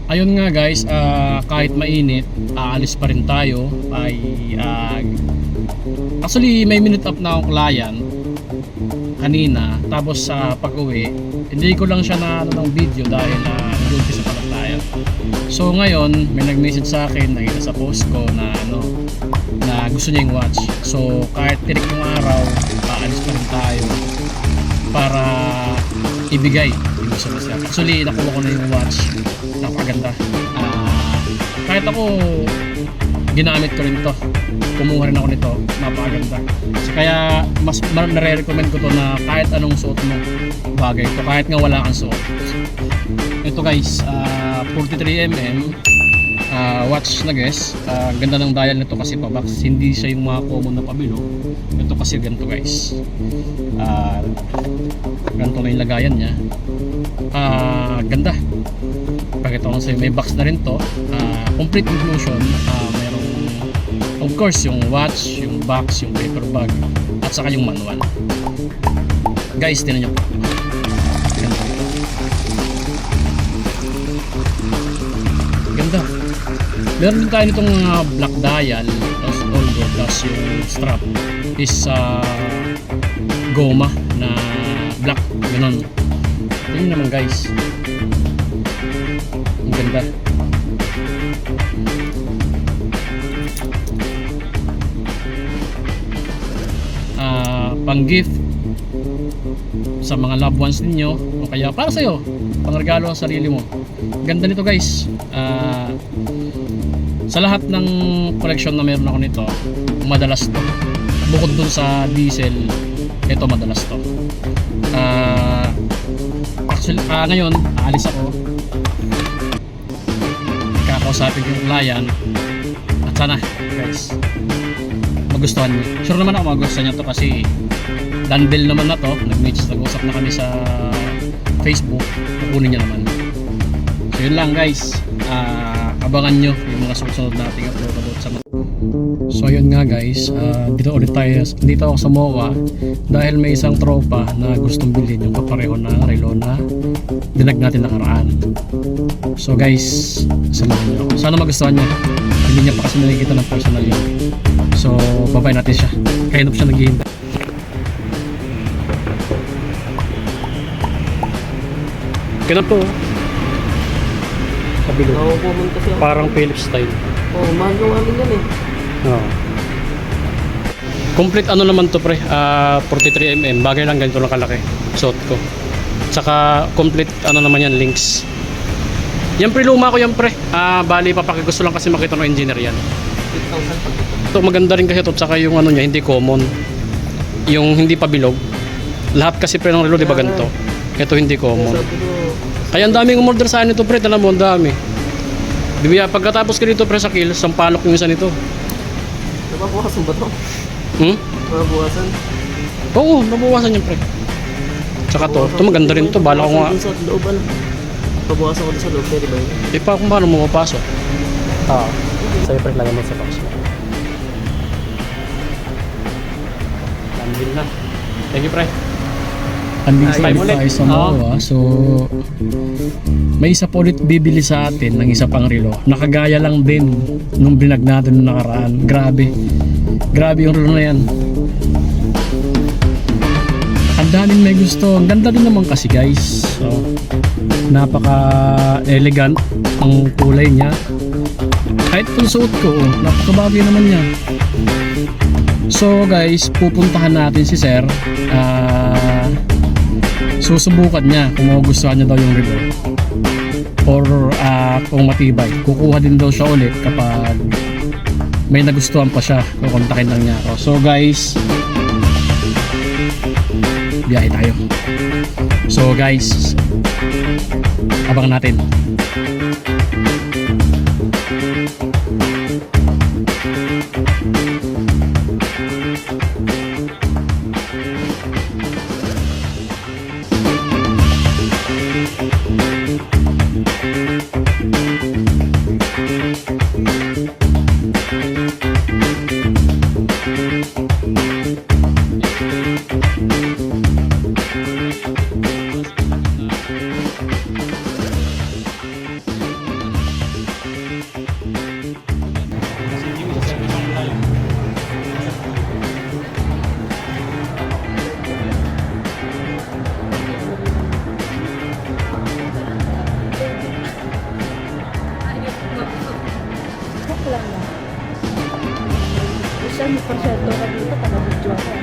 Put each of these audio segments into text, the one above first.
ayun nga guys, kahit mainit, aalis pa rin tayo. Actually may minute up na akong client kanina, tapos sa pag-uwi hindi ko lang siya na ng video dahil nag-umpisa pa lang tayo. So ngayon may nag-message sa akin, nakita sa post ko na na gusto niya yung watch. So kahit tirik yung araw, aalis pa rin tayo para ibigay yung gusto niya. Actually nakuha ko na yung watch, napakaganda. Kahit ako ginamit ko rin to, kumuha rin ako nito, napakaganda. So, kaya mas nare-recommend ko to na kahit anong suot mo, bagay to, kahit nga wala kang suot. Ito guys, 43mm watch na guys. Ganda ng dial nito kasi pabox, hindi siya yung mga common na pabilog. Ito kasi ganito guys, ganito na yung lagayan niya. Ganda. Pakita ko sa'yo, may box na rin to, complete inclusion. Merong of course yung watch, yung box, yung paper bag, at saka yung manual. Guys, tingnan nyo po. Ganda. Meron din tayo nitong black dial, tapos all gold, tapos yung strap is goma na black, ganun. Tingnan naman guys, ang ganda. Pang gift sa mga loved ones ninyo, o kaya para sa'yo, pang regalo sa sarili mo. Ganda nito guys. Sa lahat ng collection na meron ako nito, madalas to. Bukod dun sa diesel, ito madalas to. Actually, ngayon aalis ako, kakausapin yung client, at sana guys magustuhan niyo. Sure naman ako magustuhan niyo to kasi done deal naman na to. Nag-usap na kami sa Facebook, kukunin niya naman. So yun lang guys, abangan nyo yung mga susunod nating upload about sa So yun nga guys, dito ulit tayo, dito ako sa MOA dahil may isang tropa na gustong bilhin yung kapareho na relo na dinag natin nakaraan. So guys, samahan nyo ako. Sana magustuhan niya. Hindi niya pa kasi nakikita ng personal yun. So babay natin siya. Kainop siya naghihintay. Ganun to. Kabilo. Parang Philips style. Mahal yung amin yan eh. Oo. Complete ano naman to pre, 43mm. Bagay lang ganito lang kalaki. Suot ko. Tsaka complete ano naman yan, links. Yan pre, luma ko yan pre. Bali papakigusto lang kasi makita ng engineer yan. 8,000 pag ito. Ito maganda rin kasi ito, tsaka yung ano niya, hindi common. Yung hindi pa bilog. Lahat kasi pre ng relo, di ba ganito? Ito hindi common. Kaya ang daming umorder sa akin ito pre, alam mo, ang dami. Diba, pagkatapos ko dito pre sa kill, sampalok yung isa nito. Nababawasan ba ito? Nababawasan? Oo, nabawasan yung pre. Tsaka to, ito maganda rin to, bala ko nga. Sa loob, ano? Nabawasan ko sa loob, pwede ba yun? Pa kung paano mo mapasok. Sa'yo pre, lagyan mo sa box mo. Landin na. Thank you pre. Anding tayo sa MOA. So may isa po ulit bibili sa atin ng isa pang relo. Nakagaya lang din nung binag natin nung nakaraan. Grabe yung relo na yan. Ang daming may gusto. Ang ganda din naman kasi guys. So napaka elegant ang kulay niya. Kahit kung suot ko, napakabagay naman niya. So guys, pupuntahan natin si sir. Susubukan niya kung magugustuhan niya daw yung relo or kung matibay. Kukuha din daw siya ulit kapag may nagustuhan pa siya. Kukontakin lang niya ako. So guys, biyahe tayo. So guys, abangan natin. Alam, may porsyento ka dito, taga-video ako.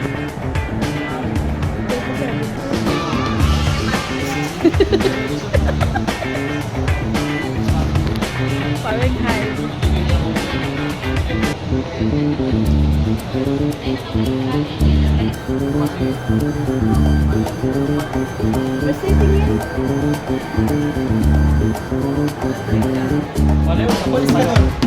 Parang high. Receiving yan. Wala yun.